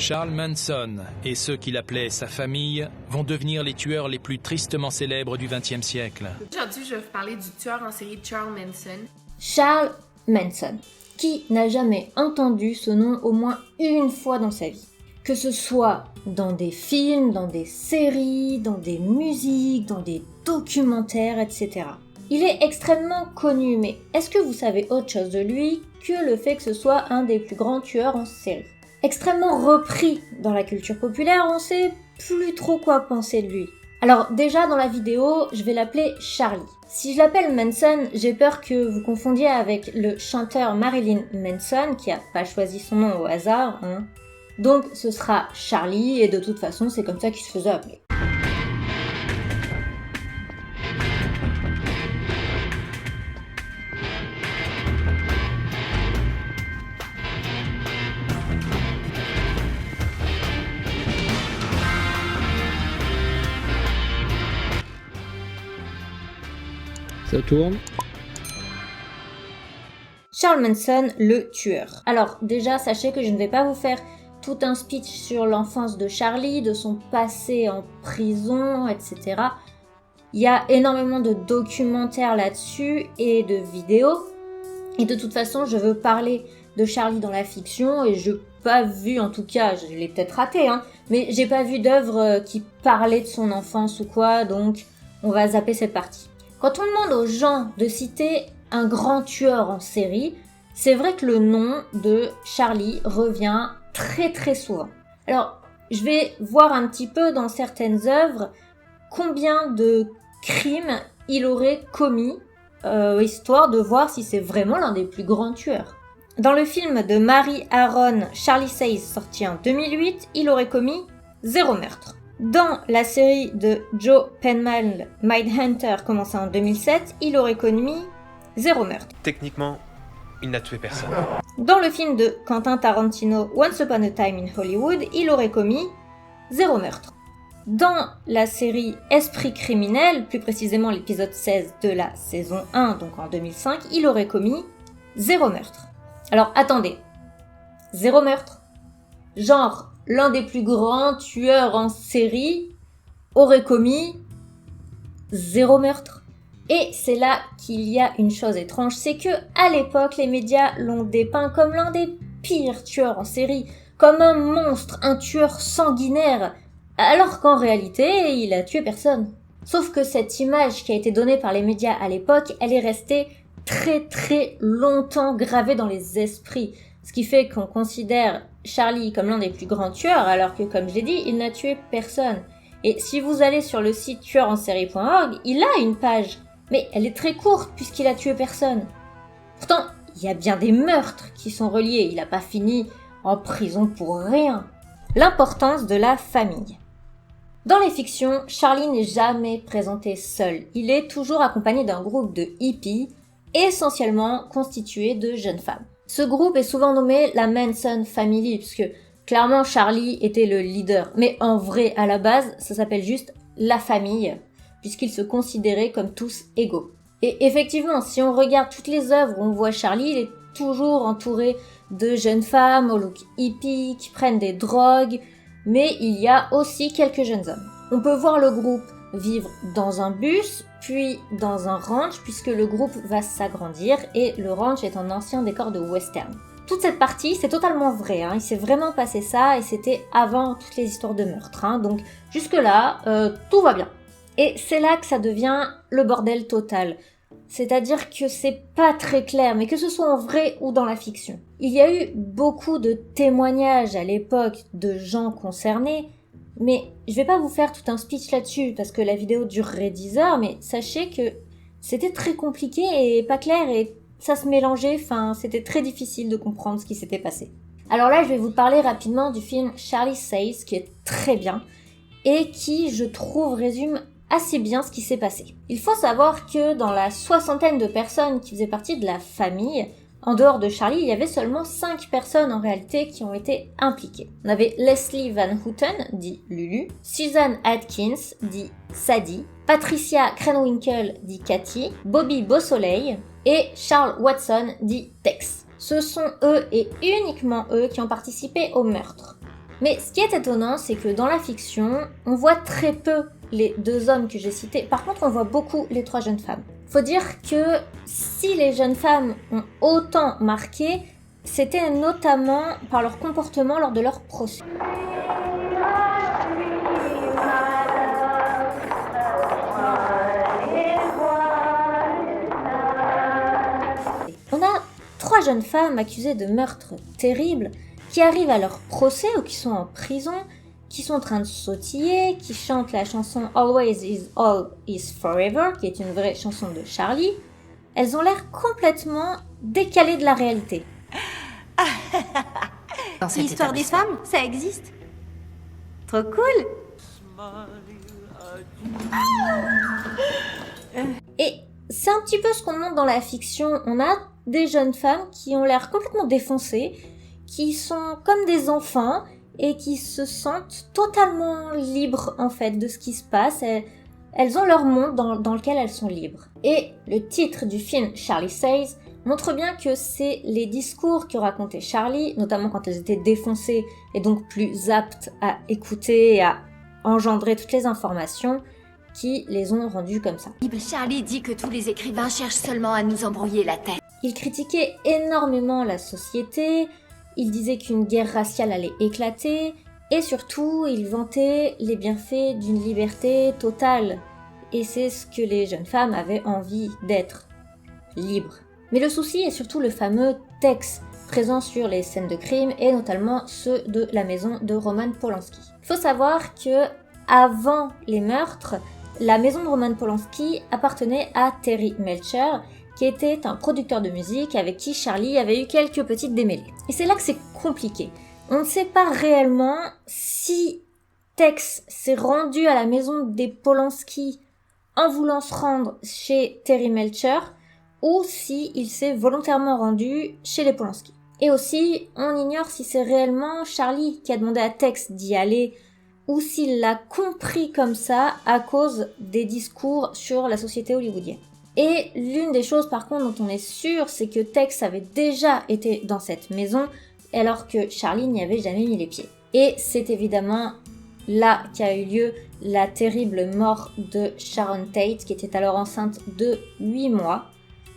Charles Manson et ceux qu'il appelait sa famille vont devenir les tueurs les plus tristement célèbres du XXe siècle. Aujourd'hui, je vais vous parler du tueur en série Charles Manson. Charles Manson. Qui n'a jamais entendu ce nom au moins une fois dans sa vie? Que ce soit dans des films, dans des séries, dans des musiques, dans des documentaires, etc. Il est extrêmement connu, mais est-ce que vous savez autre chose de lui que le fait que ce soit un des plus grands tueurs en série? Extrêmement repris dans la culture populaire, on sait plus trop quoi penser de lui. Alors déjà dans la vidéo, je vais l'appeler Charlie. Si je l'appelle Manson, j'ai peur que vous confondiez avec le chanteur Marilyn Manson, qui a pas choisi son nom au hasard, hein. Donc ce sera Charlie, et de toute façon c'est comme ça qu'il se faisait appeler. Ça tourne. Charles Manson, le tueur. Alors déjà, sachez que je ne vais pas vous faire tout un speech sur l'enfance de Charlie, de son passé en prison, etc. Il y a énormément de documentaires là-dessus et de vidéos. Et de toute façon, je veux parler de Charlie dans la fiction et je n'ai pas vu, en tout cas, je l'ai peut-être raté, hein, mais j'ai pas vu d'œuvre qui parlait de son enfance ou quoi, donc on va zapper cette partie. Quand on demande aux gens de citer un grand tueur en série, c'est vrai que le nom de Charlie revient très très souvent. Alors, je vais voir un petit peu dans certaines œuvres combien de crimes il aurait commis, histoire de voir si c'est vraiment l'un des plus grands tueurs. Dans le film de Mary Harron, Charlie Says, sorti en 2008, il aurait commis 0 meurtre. Dans la série de Joe Penhall, Mindhunter, commencée en 2007, il aurait commis 0 meurtre. Techniquement, il n'a tué personne. Dans le film de Quentin Tarantino, Once Upon a Time in Hollywood, il aurait commis 0 meurtre. Dans la série Esprit criminel, plus précisément l'épisode 16 de la saison 1, donc en 2005, il aurait commis 0 meurtre. Alors attendez, 0 meurtre? Genre, l'un des plus grands tueurs en série aurait commis 0 meurtre. Et c'est là qu'il y a une chose étrange, c'est que à l'époque, les médias l'ont dépeint comme l'un des pires tueurs en série, comme un monstre, un tueur sanguinaire, alors qu'en réalité, il a tué personne. Sauf que cette image qui a été donnée par les médias à l'époque, elle est restée très très longtemps gravée dans les esprits, ce qui fait qu'on considère Charlie comme l'un des plus grands tueurs, alors que, comme je l'ai dit, il n'a tué personne. Et si vous allez sur le site tueurensérie.org, il a une page, mais elle est très courte puisqu'il a tué personne. Pourtant, il y a bien des meurtres qui sont reliés, il n'a pas fini en prison pour rien. L'importance de la famille. Dans les fictions, Charlie n'est jamais présenté seul, il est toujours accompagné d'un groupe de hippies, essentiellement constitué de jeunes femmes. Ce groupe est souvent nommé la Manson Family, puisque clairement Charlie était le leader. Mais en vrai, à la base, ça s'appelle juste la famille, puisqu'ils se considéraient comme tous égaux. Et effectivement, si on regarde toutes les œuvres où on voit Charlie, il est toujours entouré de jeunes femmes au look hippie, qui prennent des drogues, mais il y a aussi quelques jeunes hommes. On peut voir le groupe vivre dans un bus, puis dans un ranch, puisque le groupe va s'agrandir, et le ranch est un ancien décor de western. Toute cette partie, c'est totalement vrai, hein. Il s'est vraiment passé ça, et c'était avant toutes les histoires de meurtre, hein. Donc jusque-là, tout va bien. Et c'est là que ça devient le bordel total. C'est-à-dire que c'est pas très clair, mais que ce soit en vrai ou dans la fiction. Il y a eu beaucoup de témoignages à l'époque de gens concernés, mais je vais pas vous faire tout un speech là-dessus parce que la vidéo durerait 10 heures, mais sachez que c'était très compliqué et pas clair et ça se mélangeait, enfin c'était très difficile de comprendre ce qui s'était passé. Alors là, je vais vous parler rapidement du film Charlie Says, qui est très bien et qui, je trouve, résume assez bien ce qui s'est passé. Il faut savoir que dans la soixantaine de personnes qui faisaient partie de la famille, en dehors de Charlie, il y avait seulement 5 personnes en réalité qui ont été impliquées. On avait Leslie Van Houten, dit Lulu, Susan Atkins, dit Sadie, Patricia Krenwinkel, dit Cathy, Bobby Beausoleil et Charles Watson, dit Tex. Ce sont eux et uniquement eux qui ont participé au meurtre. Mais ce qui est étonnant, c'est que dans la fiction, on voit très peu les 2 hommes que j'ai cités. Par contre, on voit beaucoup les 3 jeunes femmes. Faut dire que si les jeunes femmes ont autant marqué, c'était notamment par leur comportement lors de leur procès. On a 3 jeunes femmes accusées de meurtres terribles qui arrivent à leur procès ou qui sont en prison, qui sont en train de sautiller, qui chantent la chanson Always is All is Forever, qui est une vraie chanson de Charlie. Elles ont l'air complètement décalées de la réalité. L'histoire des femmes, ça existe. Trop cool. Et c'est un petit peu ce qu'on montre dans la fiction. On a des jeunes femmes qui ont l'air complètement défoncées, qui sont comme des enfants et qui se sentent totalement libres en fait de ce qui se passe. Elles ont leur monde dans lequel elles sont libres. Et le titre du film Charlie Says montre bien que c'est les discours que racontait Charlie, notamment quand elles étaient défoncées et donc plus aptes à écouter et à engendrer toutes les informations, qui les ont rendues comme ça. Charlie dit que tous les écrivains cherchent seulement à nous embrouiller la tête. Il critiquait énormément la société, il disait qu'une guerre raciale allait éclater, et surtout, il vantait les bienfaits d'une liberté totale. Et c'est ce que les jeunes femmes avaient envie d'être, libres. Mais le souci est surtout le fameux Tex, présent sur les scènes de crime, et notamment ceux de la maison de Roman Polanski. Il faut savoir que, avant les meurtres, la maison de Roman Polanski appartenait à Terry Melcher, qui était un producteur de musique avec qui Charlie avait eu quelques petites démêlés. Et c'est là que c'est compliqué. On ne sait pas réellement si Tex s'est rendu à la maison des Polanski en voulant se rendre chez Terry Melcher ou si il s'est volontairement rendu chez les Polanski. Et aussi, on ignore si c'est réellement Charlie qui a demandé à Tex d'y aller ou s'il l'a compris comme ça à cause des discours sur la société hollywoodienne. Et l'une des choses par contre dont on est sûr, c'est que Tex avait déjà été dans cette maison alors que Charlie n'y avait jamais mis les pieds. Et c'est évidemment là qu'a eu lieu la terrible mort de Sharon Tate, qui était alors enceinte de 8 mois.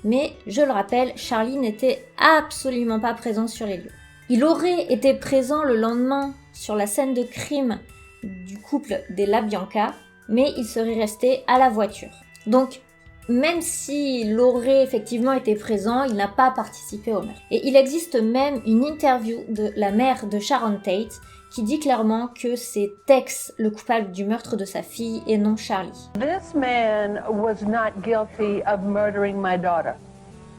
Mais, je le rappelle, Charlie n'était absolument pas présent sur les lieux. Il aurait été présent le lendemain sur la scène de crime du couple des LaBianca, mais il serait resté à la voiture. Donc, même s'il aurait effectivement été présent, il n'a pas participé au meurtre. Et il existe même une interview de la mère de Sharon Tate qui dit clairement que c'est Tex le coupable du meurtre de sa fille et non Charlie. This man was not guilty of murdering my daughter,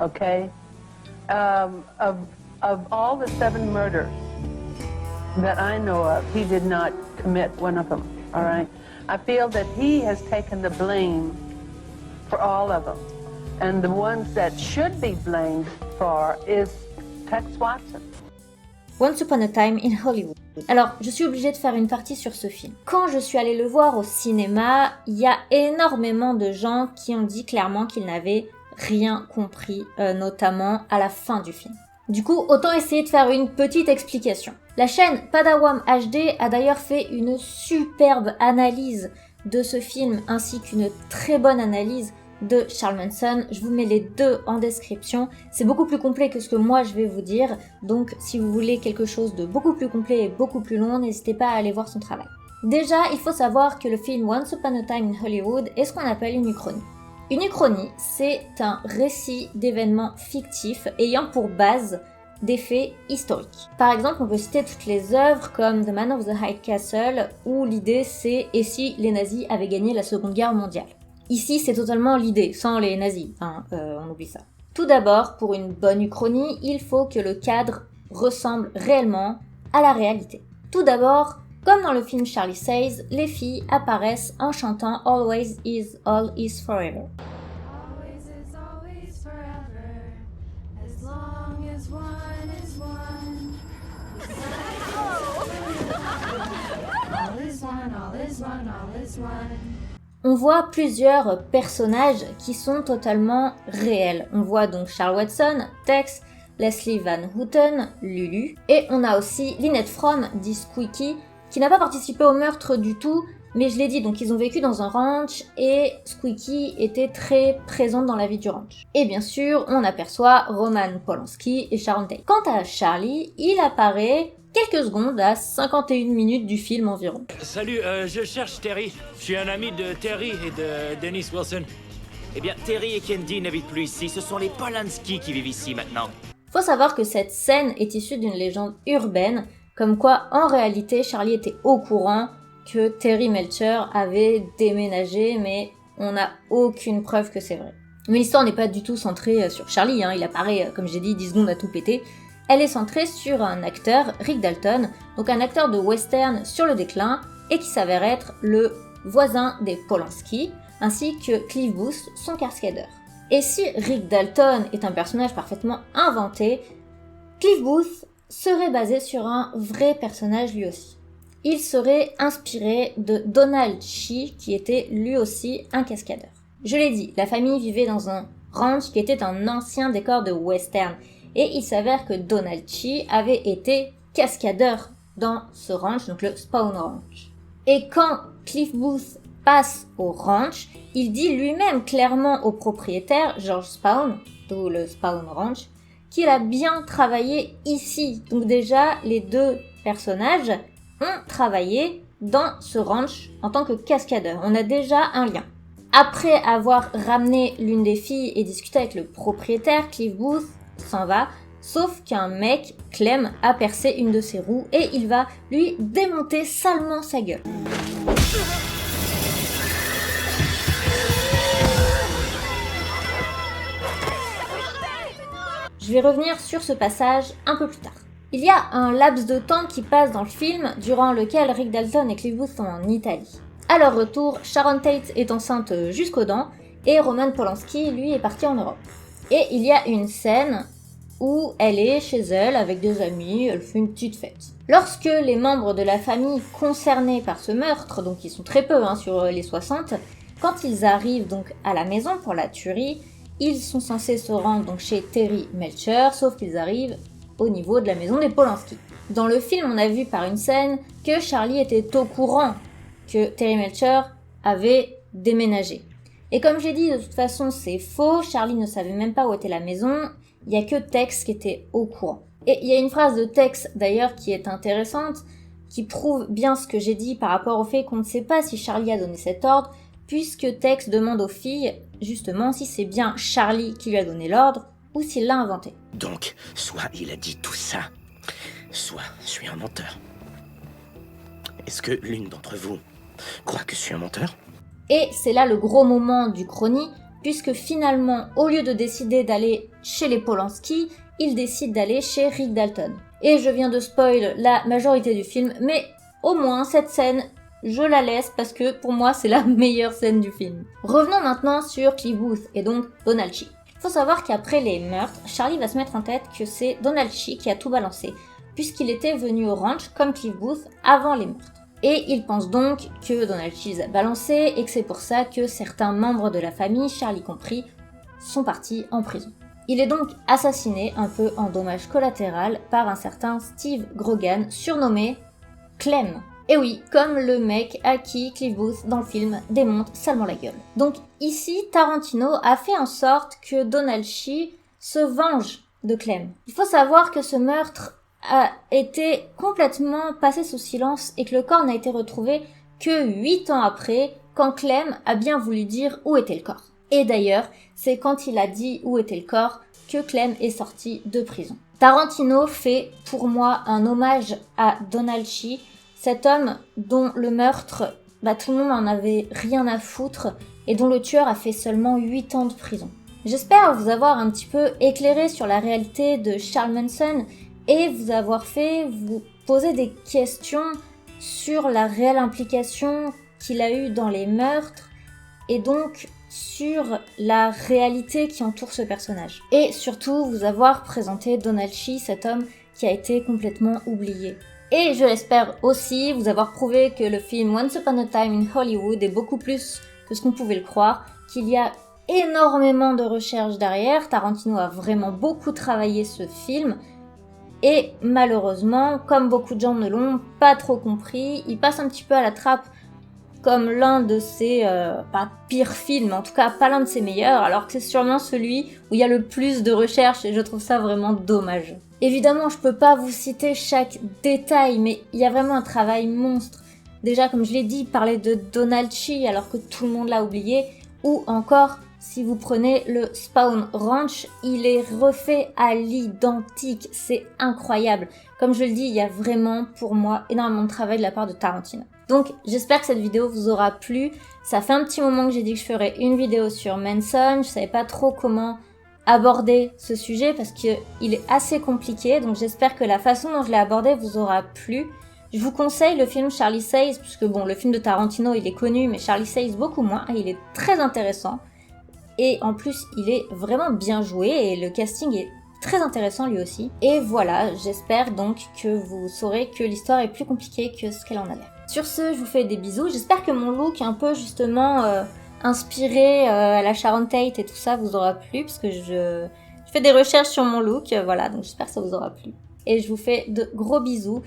okay? Of all the 7 murders that I know of, he did not commit one of them, all right? I feel that he has taken the blame for all of them. And the ones that should be blamed for is Tex Watson. Once Upon a Time in Hollywood. Alors, je suis obligée de faire une partie sur ce film. Quand je suis allée le voir au cinéma, il y a énormément de gens qui ont dit clairement qu'ils n'avaient rien compris, notamment à la fin du film. Du coup, autant essayer de faire une petite explication. La chaîne Padawam HD a d'ailleurs fait une superbe analyse de ce film, ainsi qu'une très bonne analyse de Charles Manson. Je vous mets les deux en description. C'est beaucoup plus complet que ce que moi je vais vous dire, donc si vous voulez quelque chose de beaucoup plus complet et beaucoup plus long, n'hésitez pas à aller voir son travail. Déjà, il faut savoir que le film Once Upon a Time in Hollywood est ce qu'on appelle une uchronie. Une uchronie, c'est un récit d'événements fictifs ayant pour base des faits historiques. Par exemple, on peut citer toutes les œuvres comme The Man of the High Castle, où l'idée c'est « et si les nazis avaient gagné la Seconde Guerre mondiale ?» Ici, c'est totalement l'idée, sans les nazis, on oublie ça. Tout d'abord, pour une bonne uchronie, il faut que le cadre ressemble réellement à la réalité. Tout d'abord, comme dans le film Charlie Says, les filles apparaissent en chantant « Always is, all is forever ». On voit plusieurs personnages qui sont totalement réels. On voit donc Charles Watson, Tex, Leslie Van Houten, Lulu, et on a aussi Lynette Fromm, dit Squeaky, qui n'a pas participé au meurtre du tout, mais je l'ai dit, donc ils ont vécu dans un ranch et Squeaky était très présente dans la vie du ranch. Et bien sûr, on aperçoit Roman Polanski et Sharon Tate. Quant à Charlie, il apparaît quelques secondes à 51 minutes du film environ. Salut, je cherche Terry. Je suis un ami de Terry et de Dennis Wilson. Eh bien, Terry et Candy n'habitent plus ici, ce sont les Polanski qui vivent ici maintenant. Faut savoir que cette scène est issue d'une légende urbaine, comme quoi en réalité Charlie était au courant que Terry Melcher avait déménagé, mais on n'a aucune preuve que c'est vrai. Mais l'histoire n'est pas du tout centrée sur Charlie, il apparaît, comme j'ai dit, 10 secondes à tout péter. Elle est centrée sur un acteur, Rick Dalton, donc un acteur de western sur le déclin, et qui s'avère être le voisin des Polanski, ainsi que Cliff Booth, son cascadeur. Et si Rick Dalton est un personnage parfaitement inventé, Cliff Booth serait basé sur un vrai personnage lui aussi. Il serait inspiré de Donald Shee, qui était lui aussi un cascadeur. Je l'ai dit, la famille vivait dans un ranch qui était un ancien décor de western, et il s'avère que Donald Shee avait été cascadeur dans ce ranch, donc le Spawn Ranch. Et quand Cliff Booth passe au ranch, il dit lui-même clairement au propriétaire, George Spawn, d'où le Spawn Ranch, qu'il a bien travaillé ici. Donc déjà, les deux personnages ont travaillé dans ce ranch en tant que cascadeur. On a déjà un lien. Après avoir ramené l'une des filles et discuté avec le propriétaire, Cliff Booth s'en va, sauf qu'un mec, Clem, a percé une de ses roues et il va lui démonter salement sa gueule. Je vais revenir sur ce passage un peu plus tard. Il y a un laps de temps qui passe dans le film, durant lequel Rick Dalton et Cliff Booth sont en Italie. À leur retour, Sharon Tate est enceinte jusqu'aux dents, et Roman Polanski, lui, est parti en Europe. Et il y a une scène où elle est chez elle avec des amis, elle fait une petite fête. Lorsque les membres de la famille concernés par ce meurtre, donc ils sont très peu sur les 60, quand ils arrivent donc à la maison pour la tuerie, ils sont censés se rendre donc chez Terry Melcher, sauf qu'ils arrivent au niveau de la maison des Polanski. Dans le film, on a vu par une scène que Charlie était au courant que Terry Melcher avait déménagé. Et comme j'ai dit, de toute façon, c'est faux, Charlie ne savait même pas où était la maison, il n'y a que Tex qui était au courant. Et il y a une phrase de Tex, d'ailleurs, qui est intéressante, qui prouve bien ce que j'ai dit par rapport au fait qu'on ne sait pas si Charlie a donné cet ordre, puisque Tex demande aux filles, justement, si c'est bien Charlie qui lui a donné l'ordre, ou s'il l'a inventé. Donc, soit il a dit tout ça, soit je suis un menteur. Est-ce que l'une d'entre vous croit que je suis un menteur ? Et c'est là le gros moment du chrony, puisque finalement, au lieu de décider d'aller chez les Polanski, il décide d'aller chez Rick Dalton. Et je viens de spoil la majorité du film, mais au moins cette scène, je la laisse parce que pour moi c'est la meilleure scène du film. Revenons maintenant sur Cliff Booth et donc Donald Shee. Faut savoir qu'après les meurtres, Charlie va se mettre en tête que c'est Donald Shee qui a tout balancé, puisqu'il était venu au ranch comme Cliff Booth avant les meurtres. Et il pense donc que Donald Shee les a balancés et que c'est pour ça que certains membres de la famille, Charlie compris, sont partis en prison. Il est donc assassiné un peu en dommage collatéral par un certain Steve Grogan, surnommé Clem. Et oui, comme le mec à qui Cliff Booth dans le film démonte salement la gueule. Donc ici, Tarantino a fait en sorte que Donald Shee se venge de Clem. Il faut savoir que ce meurtre a été complètement passé sous silence et que le corps n'a été retrouvé que 8 ans après, quand Clem a bien voulu dire où était le corps. Et d'ailleurs, c'est quand il a dit où était le corps que Clem est sorti de prison. Tarantino fait pour moi un hommage à Donald Shee, cet homme dont le meurtre, tout le monde en avait rien à foutre et dont le tueur a fait seulement 8 ans de prison. J'espère vous avoir un petit peu éclairé sur la réalité de Charles Manson et vous avoir fait vous poser des questions sur la réelle implication qu'il a eue dans les meurtres et donc sur la réalité qui entoure ce personnage. Et surtout vous avoir présenté Donald Shee, cet homme qui a été complètement oublié. Et je l'espère aussi vous avoir prouvé que le film Once Upon a Time in Hollywood est beaucoup plus que ce qu'on pouvait le croire, qu'il y a énormément de recherches derrière. Tarantino a vraiment beaucoup travaillé ce film. Et malheureusement, comme beaucoup de gens ne l'ont pas trop compris, il passe un petit peu à la trappe comme l'un de ses, pas pires films, en tout cas pas l'un de ses meilleurs, alors que c'est sûrement celui où il y a le plus de recherches et je trouve ça vraiment dommage. Évidemment, je peux pas vous citer chaque détail, mais il y a vraiment un travail monstre. Déjà, comme je l'ai dit, parler de Donald Chi alors que tout le monde l'a oublié, ou encore, si vous prenez le Spawn Ranch, il est refait à l'identique, c'est incroyable. Comme je le dis, il y a vraiment, pour moi, énormément de travail de la part de Tarantino. Donc, j'espère que cette vidéo vous aura plu. Ça fait un petit moment que j'ai dit que je ferais une vidéo sur Manson. Je savais pas trop comment aborder ce sujet parce qu'il est assez compliqué. Donc, j'espère que la façon dont je l'ai abordé vous aura plu. Je vous conseille le film Charlie Says, puisque bon, le film de Tarantino, il est connu, mais Charlie Says beaucoup moins. Et il est très intéressant. Et en plus, il est vraiment bien joué et le casting est très intéressant lui aussi. Et voilà, j'espère donc que vous saurez que l'histoire est plus compliquée que ce qu'elle en a l'air. Sur ce, je vous fais des bisous. J'espère que mon look un peu justement inspiré à la Sharon Tate et tout ça vous aura plu, parce que je fais des recherches sur mon look, voilà, donc j'espère que ça vous aura plu. Et je vous fais de gros bisous.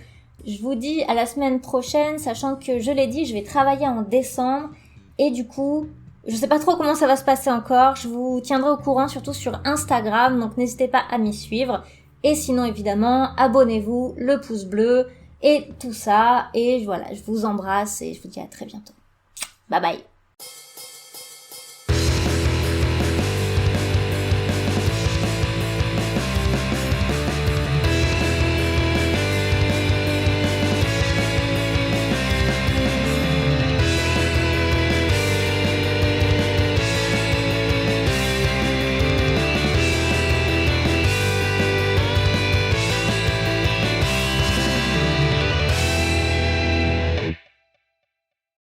Je vous dis à la semaine prochaine, sachant que je l'ai dit, je vais travailler en décembre et du coup, je sais pas trop comment ça va se passer encore. Je vous tiendrai au courant, surtout sur Instagram, donc n'hésitez pas à m'y suivre. Et sinon, évidemment, abonnez-vous, le pouce bleu et tout ça. Et voilà, je vous embrasse et je vous dis à très bientôt. Bye bye.